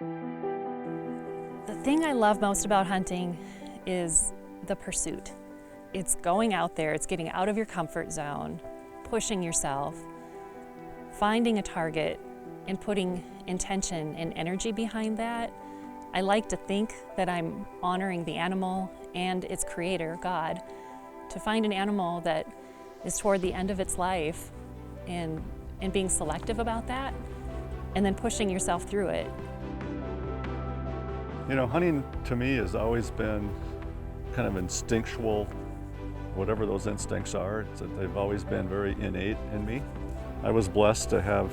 The thing I love most about hunting is the pursuit. It's going out there, it's getting out of your comfort zone, pushing yourself, finding a target, and putting intention and energy behind that. I like to think that I'm honoring the animal and its creator, God, to find an animal that is toward the end of its life and being selective about that, and then pushing yourself through it. You know, hunting to me has always been kind of instinctual, whatever those instincts are. They've always been very innate in me. I was blessed to have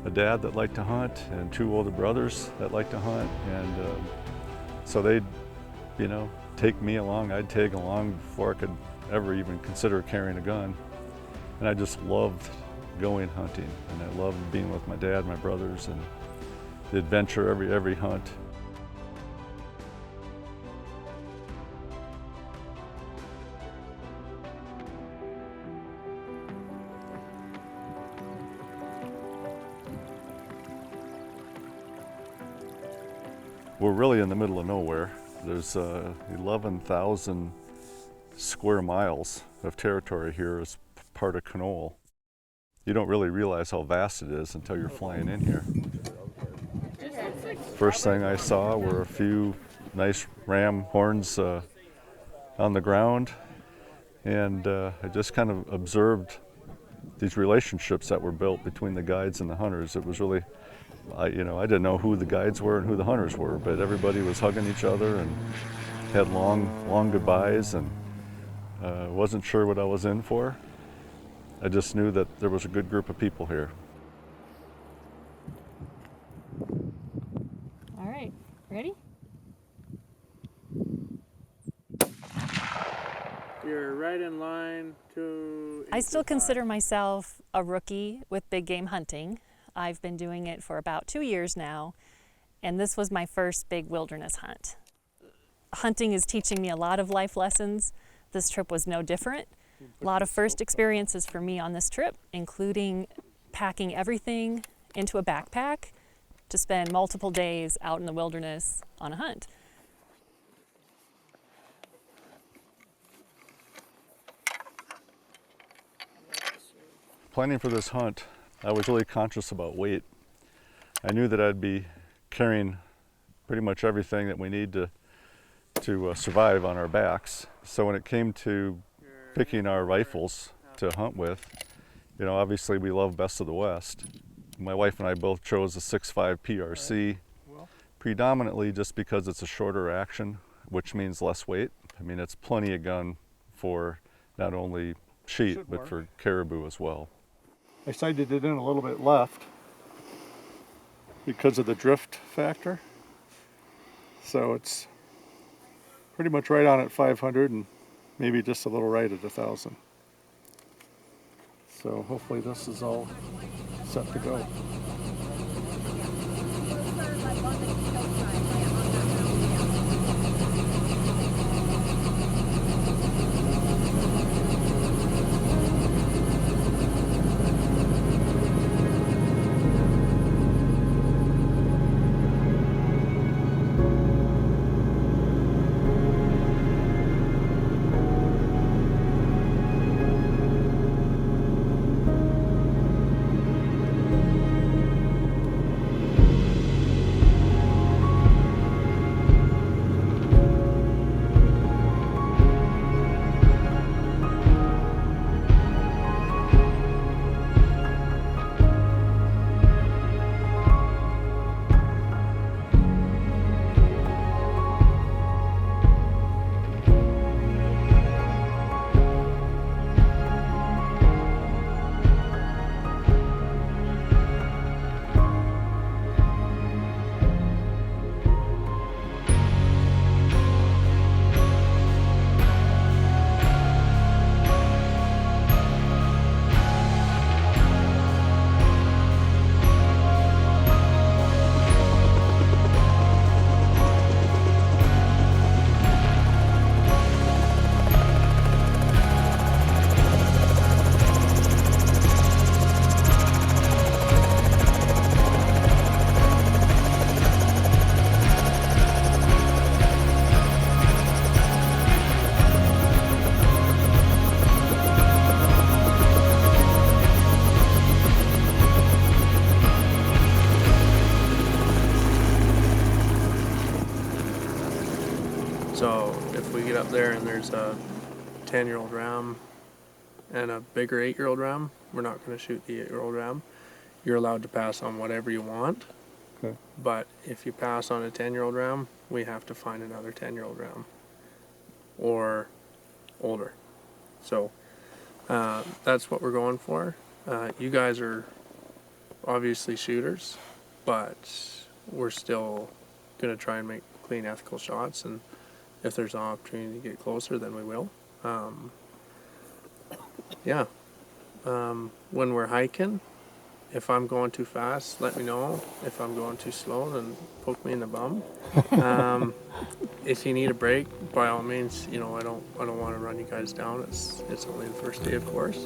a dad that liked to hunt and two older brothers that liked to hunt, and so they'd, you know, take me along. I'd tag along before I could ever even consider carrying a gun. And I just loved going hunting, and I loved being with my dad, my brothers, and the adventure every hunt. We're really in the middle of nowhere. There's 11,000 square miles of territory here as part of Canol. You don't really realize how vast it is until you're flying in here. First thing I saw were a few nice ram horns on the ground, and I just kind of observed these relationships that were built between the guides and the hunters. It was really, I didn't know who the guides were and who the hunters were, but everybody was hugging each other and had long goodbyes, and wasn't sure what I was in for. I just knew that there was a good group of people here. All right, ready? You're right in line to... I still consider myself a rookie with big game hunting. I've been doing it for about 2 years now, and this was my first big wilderness hunt. Hunting is teaching me a lot of life lessons. This trip was no different. A lot of first experiences for me on this trip, including packing everything into a backpack to spend multiple days out in the wilderness on a hunt. Planning for this hunt, I was really conscious about weight. I knew that I'd be carrying pretty much everything that we need to survive on our backs. So when it came to picking our rifles to hunt with, you know, obviously we love Best of the West. My wife and I both chose a 6.5 PRC, predominantly just because it's a shorter action, which means less weight. I mean, it's plenty of gun for not only sheep, but for caribou as well. I sighted it in a little bit left because of the drift factor. So it's pretty much right on at 500 and maybe just a little right at 1,000. So hopefully this is all set to go. we get up there and there's a 10-year-old ram and a bigger 8-year-old ram, we're not going to shoot the 8-year-old ram. You're allowed to pass on whatever you want. Okay. But if you pass on a 10-year-old ram, we have to find another 10-year-old ram or older. So that's what we're going for. You guys are obviously shooters, but we're still going to try and make clean, ethical shots, and if there's an opportunity to get closer, then we will. Yeah. When we're hiking, if I'm going too fast, let me know. If I'm going too slow, then poke me in the bum. If you need a break, by all means, you know, I don't want to run you guys down. It's only the first day, of course.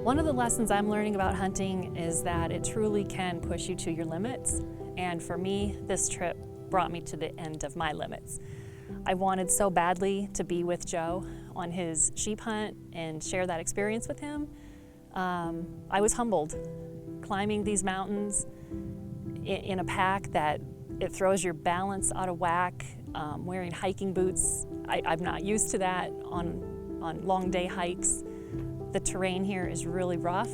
One of the lessons I'm learning about hunting is that it truly can push you to your limits. And for me, this trip brought me to the end of my limits. I wanted so badly to be with Joe on his sheep hunt and share that experience with him. I was humbled. Climbing these mountains in a pack that it throws your balance out of whack, wearing hiking boots. I'm not used to that on long day hikes. The terrain here is really rough.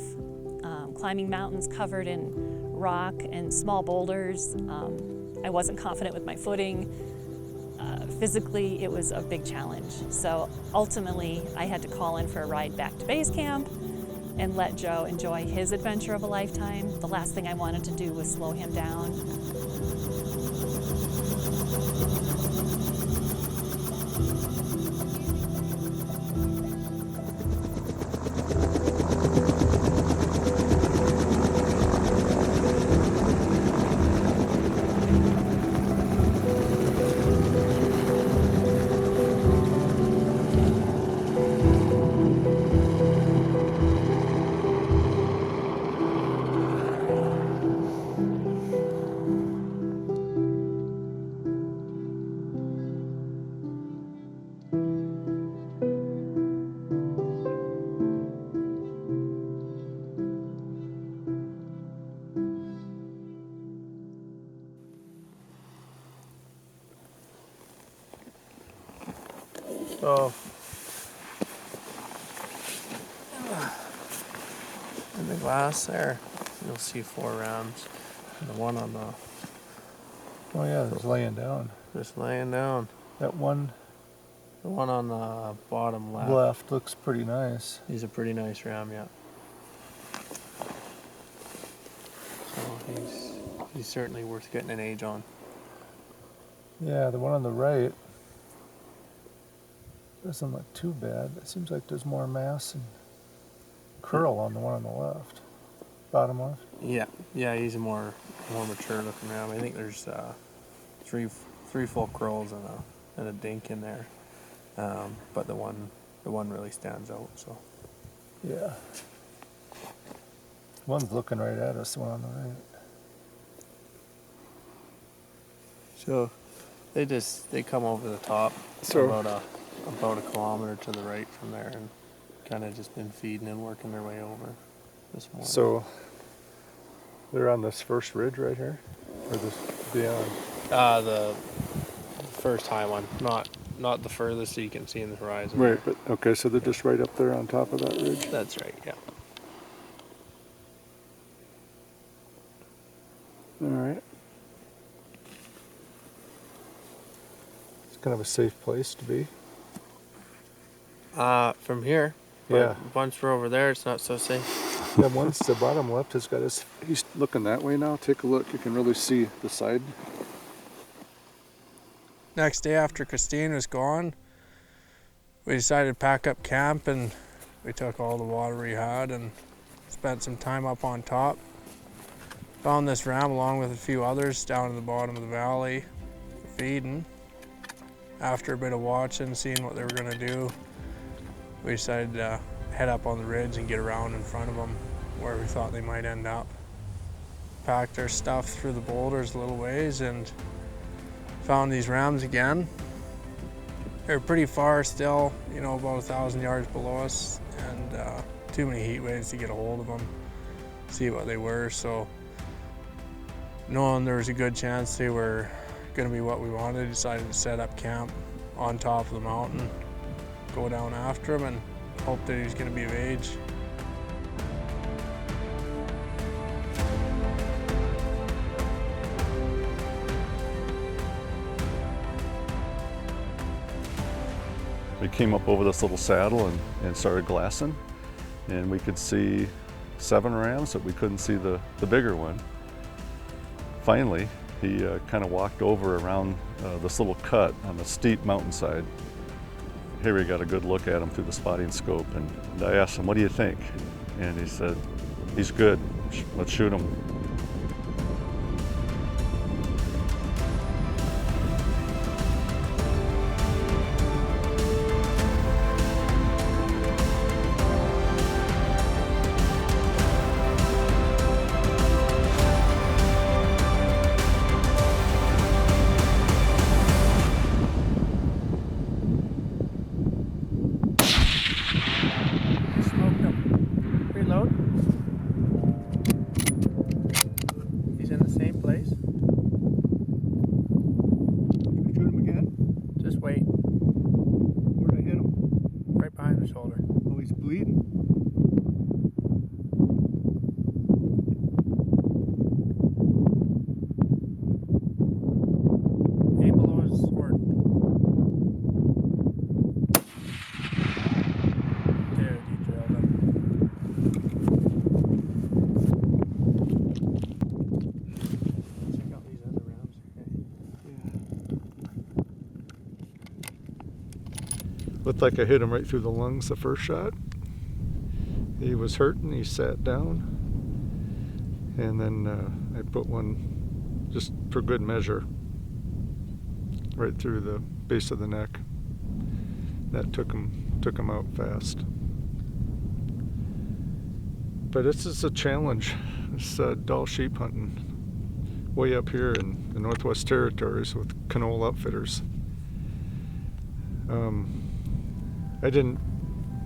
Climbing mountains covered in rock and small boulders. I wasn't confident with my footing. Physically, it was a big challenge. So ultimately, I had to call in for a ride back to base camp and let Joe enjoy his adventure of a lifetime. The last thing I wanted to do was slow him down. So, in the glass there, you'll see 4 rams. And the one on the... Oh yeah, it's laying down. Just laying down. That one The one on the bottom left. left looks pretty nice. He's a pretty nice ram, yeah. So he's certainly worth getting an age on. Yeah, the one on the right doesn't look too bad. It seems like there's more mass and curl on the one on the left. Bottom left. Yeah, he's a more mature looking ram. I think there's three full curls and a dink in there. But the one really stands out. So Yeah. One's looking right at us, the one on the right. So they come over the top. So about a kilometer to the right from there, and kind of just been feeding and working their way over this morning. So they're on this first ridge right here, or this beyond? The first high one, not the furthest you can see in the horizon. Right, but okay, so they're just right up there on top of that ridge. That's right. Yeah. All right. It's kind of a safe place to be. From here. But Yeah. Once we're over there, it's not so safe. That one's the bottom left has got his, he's looking that way now. Take a look, you can really see the side. Next day after Christine was gone, we decided to pack up camp, and we took all the water we had and spent some time up on top. Found this ram along with a few others down at the bottom of the valley feeding. After a bit of watching, seeing what they were gonna do, we decided to head up on the ridge and get around in front of them where we thought they might end up. Packed our stuff through the boulders a little ways and found these rams again. They're pretty far still, you know, about 1,000 yards below us, and too many heat waves to get a hold of them, see what they were. So knowing there was a good chance they were going to be what we wanted, decided to set up camp on top of the mountain, go down after him, and hope that he was going to be of age. We came up over this little saddle and started glassing, and we could see 7 rams, but we couldn't see the bigger one. Finally, he kind of walked over around this little cut on the steep mountainside. Here we got a good look at him through the spotting scope, and I asked him, "What do you think?" And he said, "He's good, let's shoot him." He's in the same place. Shoot him again? Just wait. Where'd I hit him? Right behind the shoulder. Oh, he's bleeding. Aim below his sword. Dude, you drilled him. Check out these other rounds. Looked like I hit him right through the lungs the first shot. He was hurting, he sat down. And then I put one, just for good measure, right through the base of the neck. That took him out fast. But this is a challenge, this Dall sheep hunting, way up here in the Northwest Territories with Canol Outfitters. I didn't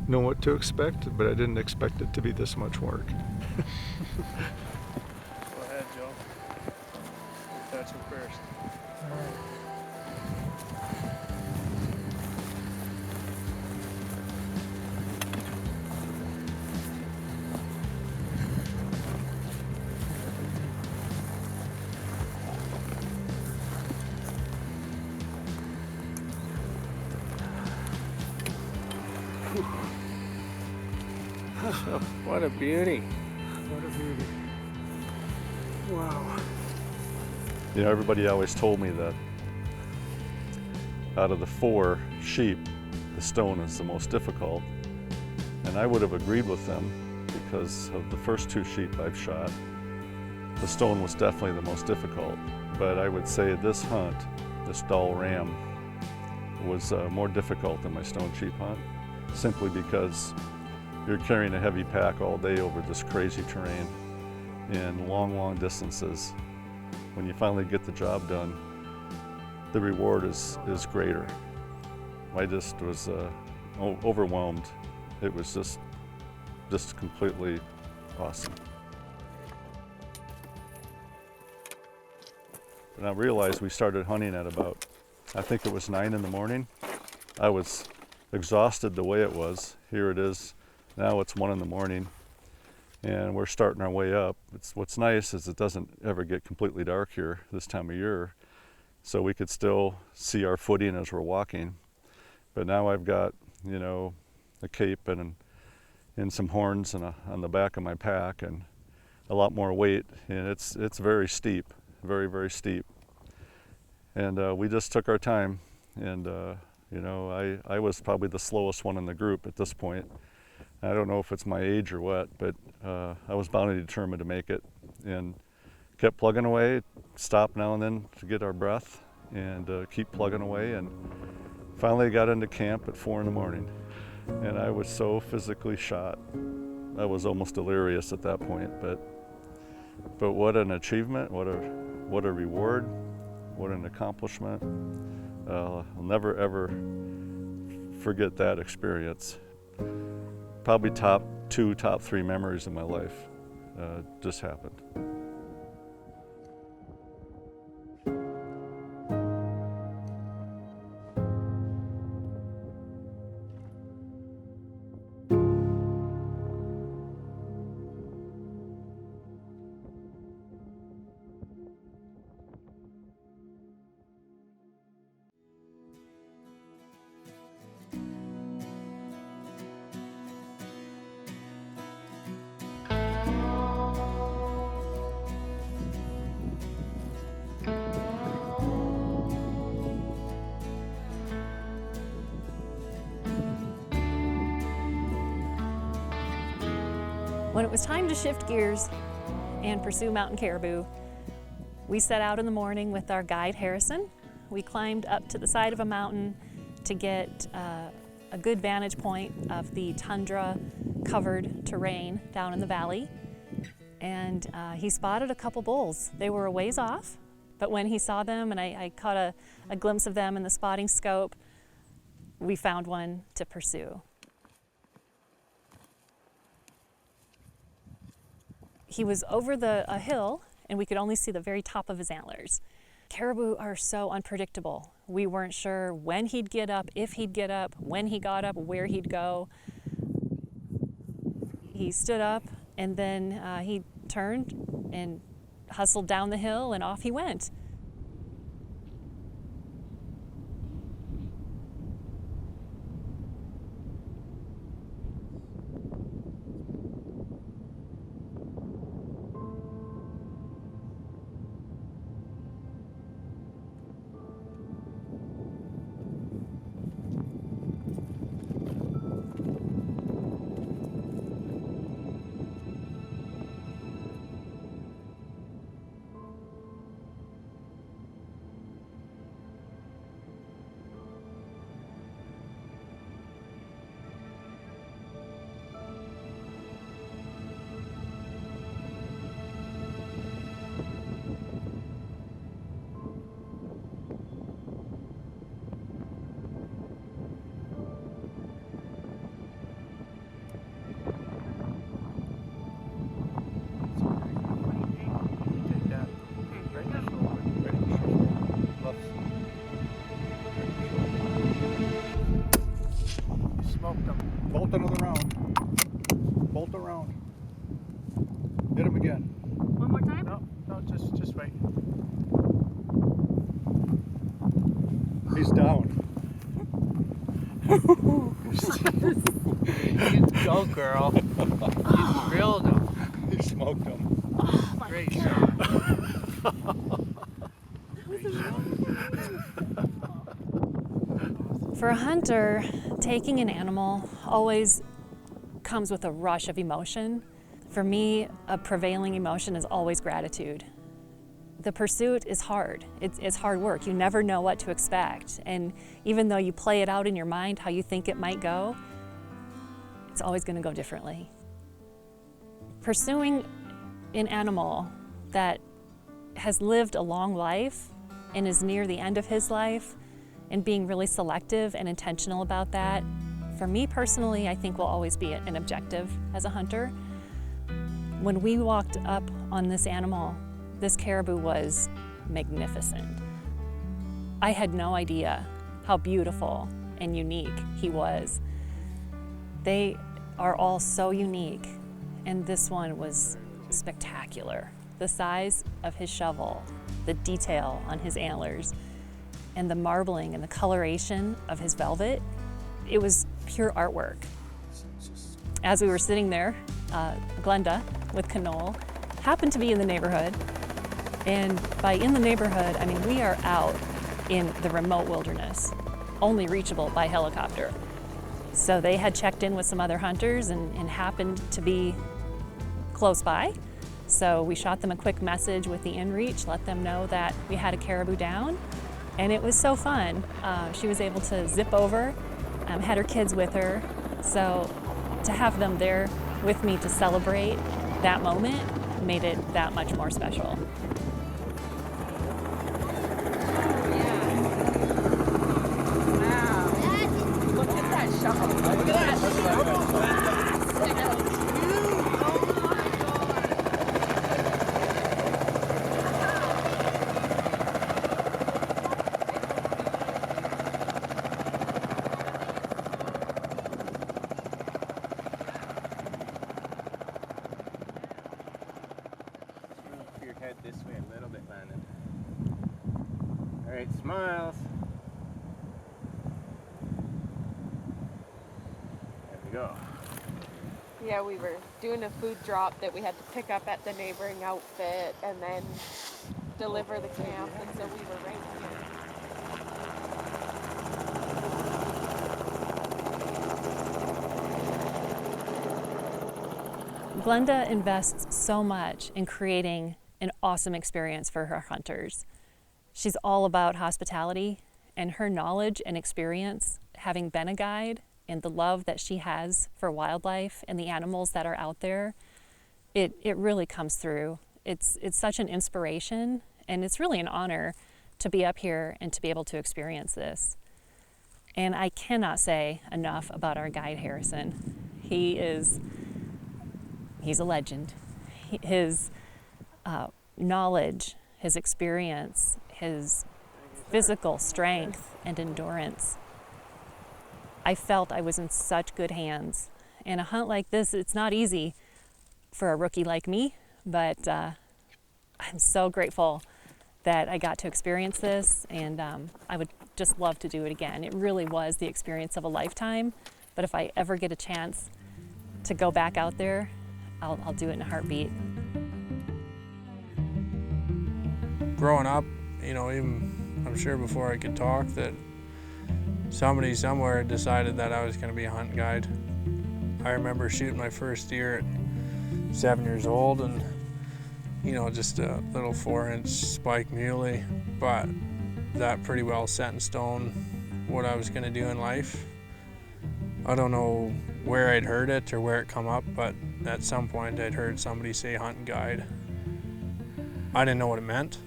know what to expect, but I didn't expect it to be this much work. Go ahead, Joe. Touch him first. What a beauty. What a beauty. Wow. You know, everybody always told me that out of the 4 sheep, the stone is the most difficult. And I would have agreed with them because of the first 2 sheep I've shot. The stone was definitely the most difficult. But I would say this hunt, this Dall ram, was more difficult than my stone sheep hunt, simply because you're carrying a heavy pack all day over this crazy terrain in long, long distances. When you finally get the job done, the reward is greater. I just was overwhelmed. It was just completely awesome. And I realized we started hunting at about, I think it was 9 in the morning. I was exhausted the way it was. Here it is. Now it's 1 in the morning and we're starting our way up. What's nice is it doesn't ever get completely dark here this time of year, so we could still see our footing as we're walking. But now I've got, you know, a cape and some horns and on the back of my pack and a lot more weight, and it's very steep, very, very steep. And we just took our time, and you know, I was probably the slowest one in the group at this point. I don't know if it's my age or what, but I was bound and determined to make it, and kept plugging away, stop now and then to get our breath, and keep plugging away, and finally got into camp at 4 in the morning. And I was so physically shot. I was almost delirious at that point, but what an achievement, what a reward. What an accomplishment. I'll never ever forget that experience. Probably top 2, top 3 memories of my life just happened. When it was time to shift gears and pursue mountain caribou, we set out in the morning with our guide Harrison. We climbed up to the side of a mountain to get a good vantage point of the tundra-covered terrain down in the valley. And he spotted a couple bulls. They were a ways off, but when he saw them and I caught a glimpse of them in the spotting scope, we found one to pursue. He was over a hill, and we could only see the very top of his antlers. Caribou are so unpredictable. We weren't sure when he'd get up, if he'd get up, when he got up, where he'd go. He stood up, and then he turned and hustled down the hill, and off he went. Bolt another round. Bolt around. Hit him again. One more time? No, just wait. He's down. You go, girl. You drilled him. He smoked him. Oh, great shot. For a hunter, taking an animal always comes with a rush of emotion. For me, a prevailing emotion is always gratitude. The pursuit is hard. It's hard work. You never know what to expect. And even though you play it out in your mind how you think it might go, it's always going to go differently. Pursuing an animal that has lived a long life and is near the end of his life, and being really selective and intentional about that, for me personally, I think will always be an objective as a hunter. When we walked up on this animal, this caribou was magnificent. I had no idea how beautiful and unique he was. They are all so unique, and this one was spectacular. The size of his shovel, the detail on his antlers, and the marbling and the coloration of his velvet, it was pure artwork. As we were sitting there, Glenda with Canol happened to be in the neighborhood. And by in the neighborhood, I mean we are out in the remote wilderness, only reachable by helicopter. So they had checked in with some other hunters and happened to be close by. So we shot them a quick message with the inReach, let them know that we had a caribou down. And it was so fun. She was able to zip over, had her kids with her. So to have them there with me to celebrate that moment made it that much more special. Your head this way a little bit, Landon. All right, smiles. There we go. Yeah, we were doing a food drop that we had to pick up at the neighboring outfit and then deliver the camp, and so we were right here. Glenda invests so much in creating an awesome experience for her hunters. She's all about hospitality, and her knowledge and experience, having been a guide, and the love that she has for wildlife and the animals that are out there, it really comes through. It's such an inspiration, and it's really an honor to be up here and to be able to experience this. And I cannot say enough about our guide, Harrison. He's a legend. His knowledge, his experience, his physical strength and endurance. I felt I was in such good hands. And a hunt like this, it's not easy for a rookie like me, but I'm so grateful that I got to experience this, and I would just love to do it again. It really was the experience of a lifetime, but if I ever get a chance to go back out there, I'll do it in a heartbeat. Growing up, you know, even I'm sure before I could talk, that somebody somewhere decided that I was going to be a hunt guide. I remember shooting my first deer at 7 years old, and you know, just a little 4-inch spike muley, but that pretty well set in stone what I was going to do in life. I don't know where I'd heard it or where it come up, but at some point I'd heard somebody say hunt and guide. I didn't know what it meant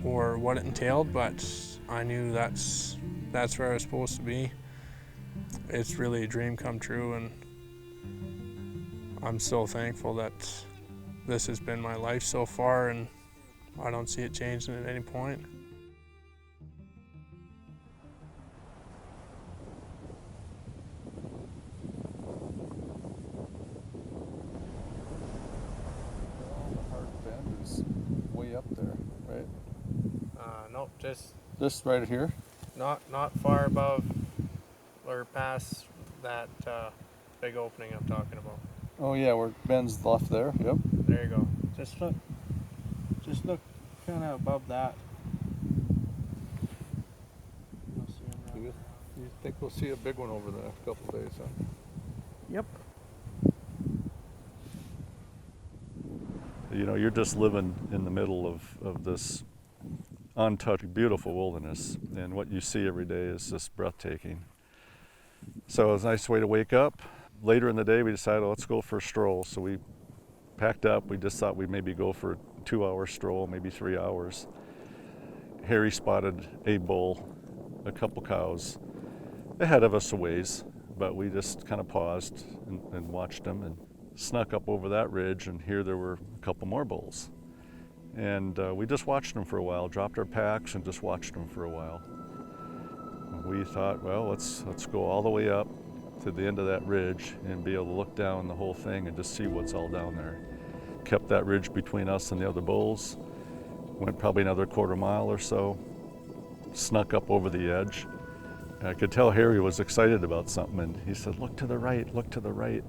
or what it entailed, but I knew that's where I was supposed to be. It's really a dream come true, and I'm so thankful that this has been my life so far, and I don't see it changing at any point. Bend is way up there, right? Nope, just Just right here? not far above or past that big opening I'm talking about. Oh yeah, where Ben's left there, yep. There you go. Just look kind of above that. You'll see 'em right You think we'll see a big one over the next couple days, huh? Yep. You know, you're just living in the middle of this untouched, beautiful wilderness, and what you see every day is just breathtaking. So it was a nice way to wake up. Later in the day, we decided, let's go for a stroll. So we packed up. We just thought we'd maybe go for a 2-hour stroll, maybe 3 hours. Harry spotted a bull, a couple cows ahead of us a ways, but we just kind of paused and watched them and snuck up over that ridge, and here there were a couple more bulls. And we just watched them for a while, dropped our packs and just watched them for a while. We thought, well, let's go all the way up to the end of that ridge and be able to look down the whole thing and just see what's all down there. Kept that ridge between us and the other bulls, went probably another quarter mile or so, snuck up over the edge. And I could tell Harry was excited about something, and he said, look to the right, look to the right.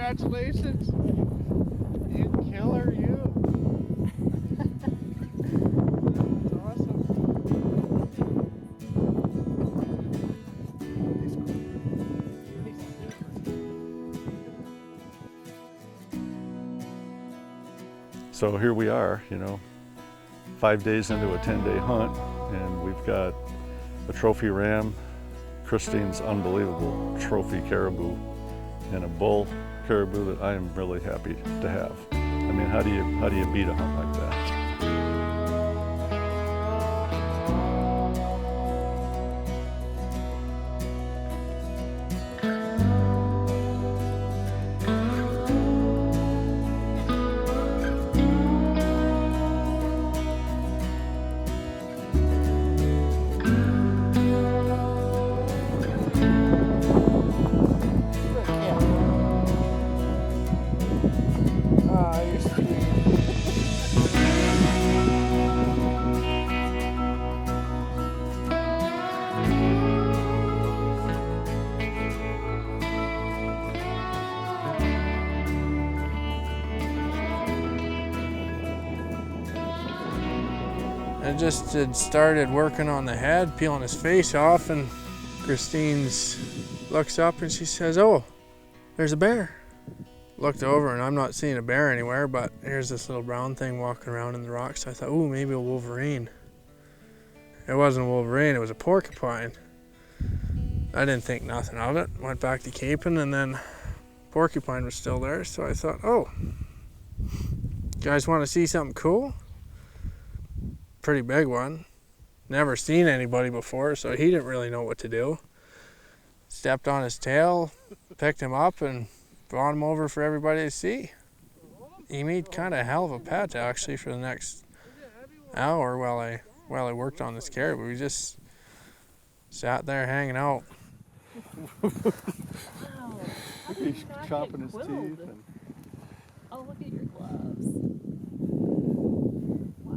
Congratulations. You killer, you. That's awesome. So here we are, 5 days into a 10-day hunt, and we've got a trophy ram, Christine's unbelievable trophy caribou, and a bull caribou that I am really happy to have. I mean, how do you beat a hunt like that? I just had started working on the head, peeling his face off, and Christine looks up and she says, "Oh, there's a bear." Looked over and I'm not seeing a bear anywhere, but here's this little brown thing walking around in the rocks. I thought, "Ooh, maybe a wolverine." It wasn't a wolverine, it was a porcupine. I didn't think nothing of it. Went back to caping, and then porcupine was still there, so I thought, "Oh, you guys want to see something cool?" Pretty big one. Never seen anybody before, so he didn't really know what to do. Stepped on his tail, picked him up, and brought him over for everybody to see. He made kind of a hell of a pet, actually, for the next hour while I worked on this caribou. We just sat there hanging out. Wow. He's chomping his teeth. And... Oh, look at your gloves. Wow.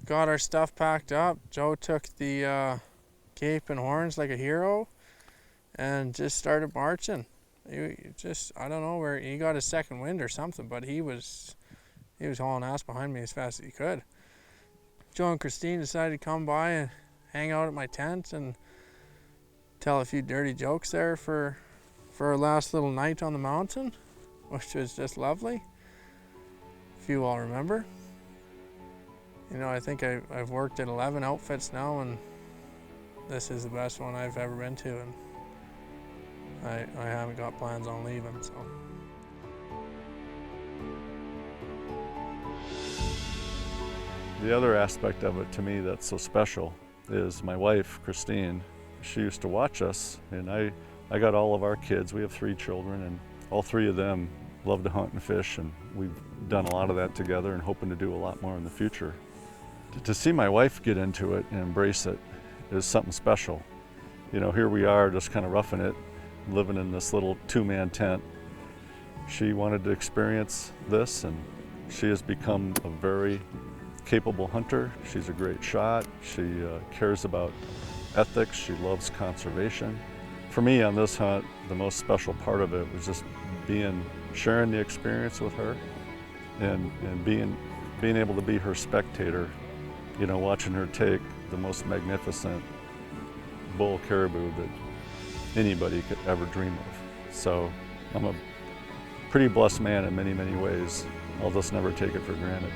Got our stuff packed up. Joe took the cape and horns like a hero and just started marching. He just, I don't know where, he got his second wind or something, but he was hauling ass behind me as fast as he could. Joe and Christine decided to come by and hang out at my tent and tell a few dirty jokes there for our last little night on the mountain, which was just lovely. If you all remember. I think I've worked at 11 outfits now, and this is the best one I've ever been to, and I haven't got plans on leaving, so. The other aspect of it to me that's so special is my wife, Christine. She used to watch us, and I got all of our kids. We have 3 children, and all 3 of them love to hunt and fish, and we've done a lot of that together and hoping to do a lot more in the future. To see my wife get into it and embrace it is something special. Here we are just kind of roughing it, living in this little 2-man tent. She wanted to experience this, and she has become a very capable hunter. She's a great shot. She cares about ethics. She loves conservation. For me on this hunt, the most special part of it was just sharing the experience with her and being able to be her spectator, watching her take the most magnificent bull caribou that anybody could ever dream of. So I'm a pretty blessed man in many, many ways. I'll just never take it for granted.